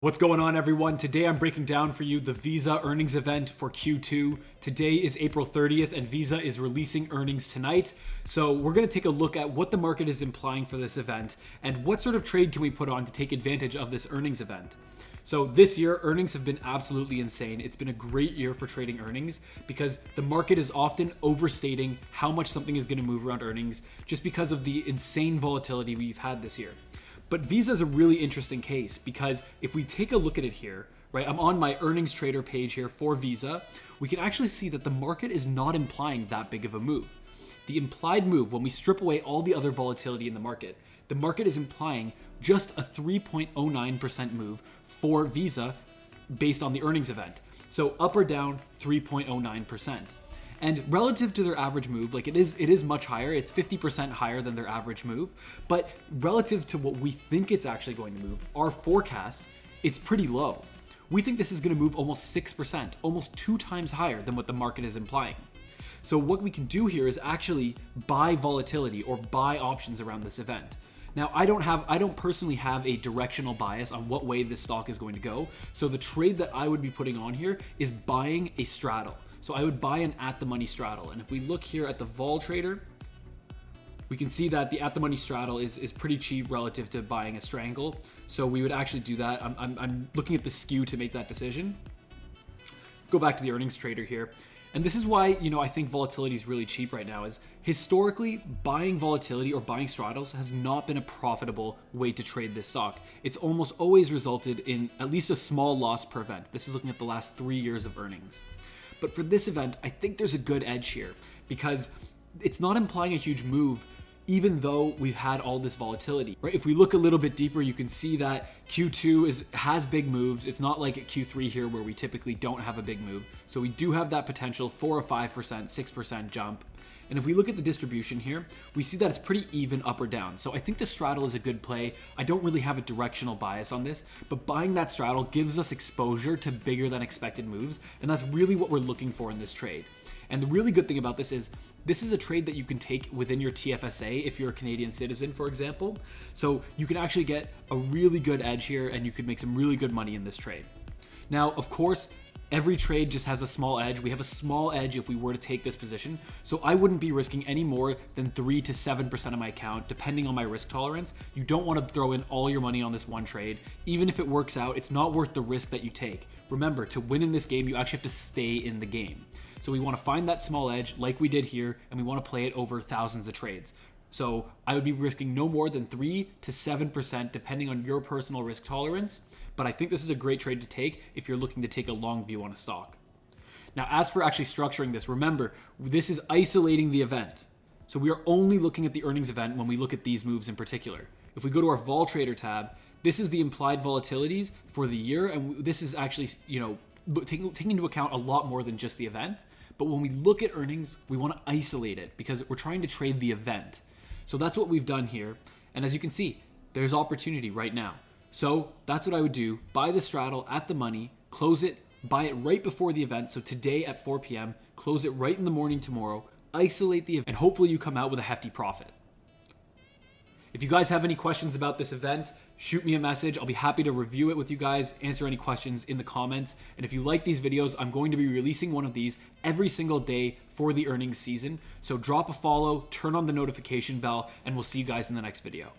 What's going on, everyone? Today I'm breaking down for you the Visa earnings event for Q2. Today is April 30th and Visa is releasing earnings tonight. So we're going to take a look at what the market is implying for this event and what sort of trade can we put on to take advantage of this earnings event. So this year, earnings have been absolutely insane. It's been a great year for trading earnings because the market is often overstating how much something is going to move around earnings just because of the insane volatility we've had this year. But Visa is a really interesting case because if we take a look at it here, right, I'm on my earnings trader page here for Visa, we can actually see that the market is not implying that big of a move. The implied move, when we strip away all the other volatility in the market is implying just a 3.09% move for Visa based on the earnings event. So up or down 3.09%. And relative to their average move, like it is much higher. It's 50% higher than their average move. But relative to what we think it's actually going to move, our forecast, it's pretty low. We think this is going to move almost 6%, almost 2 times higher than what the market is implying. So what we can do here is actually buy volatility or buy options around this event. Now, I don't personally have a directional bias on what way this stock is going to go. So the trade that I would be putting on here is buying a straddle. So I would buy an at-the-money straddle. And if we look here at the vol trader, we can see that the at-the-money straddle is pretty cheap relative to buying a strangle. So we would actually do that. I'm looking at the skew to make that decision. Go back to the earnings trader here. And this is why, I think volatility is really cheap right now, is historically buying volatility or buying straddles has not been a profitable way to trade this stock. It's almost always resulted in at least a small loss per event. This is looking at the last 3 years of earnings. But for this event, I think there's a good edge here because it's not implying a huge move even though we've had all this volatility, right? If we look a little bit deeper, you can see that Q2 has big moves. It's not like at Q3 here where we typically don't have a big move. So we do have that potential for a 5%, 6% jump. And if we look at the distribution here, we see that it's pretty even up or down. So I think the straddle is a good play. I don't really have a directional bias on this, but buying that straddle gives us exposure to bigger than expected moves. And that's really what we're looking for in this trade. And the really good thing about this is a trade that you can take within your TFSA if you're a Canadian citizen, for example. So you can actually get a really good edge here and you could make some really good money in this trade. Now, of course, every trade just has a small edge. We have a small edge if we were to take this position. So I wouldn't be risking any more than 3 to 7% of my account, depending on my risk tolerance. You don't want to throw in all your money on this one trade. Even if it works out, it's not worth the risk that you take. Remember, to win in this game, you actually have to stay in the game. So we want to find that small edge like we did here, and we want to play it over thousands of trades. So I would be risking no more than 3 to 7% depending on your personal risk tolerance. But I think this is a great trade to take if you're looking to take a long view on a stock. Now, as for actually structuring this, remember, this is isolating the event. So we are only looking at the earnings event when we look at these moves in particular. If we go to our vol trader tab, this is the implied volatilities for the year. And this is actually, taking into account a lot more than just the event. But when we look at earnings, we want to isolate it because we're trying to trade the event. So that's what we've done here. And as you can see, there's opportunity right now. So that's what I would do. Buy the straddle at the money, close it, buy it right before the event. So today at 4 p.m., close it right in the morning tomorrow, isolate the event, and hopefully you come out with a hefty profit. If you guys have any questions about this event, shoot me a message. I'll be happy to review it with you guys, answer any questions in the comments. And if you like these videos, I'm going to be releasing one of these every single day for the earnings season. So drop a follow, turn on the notification bell, and we'll see you guys in the next video.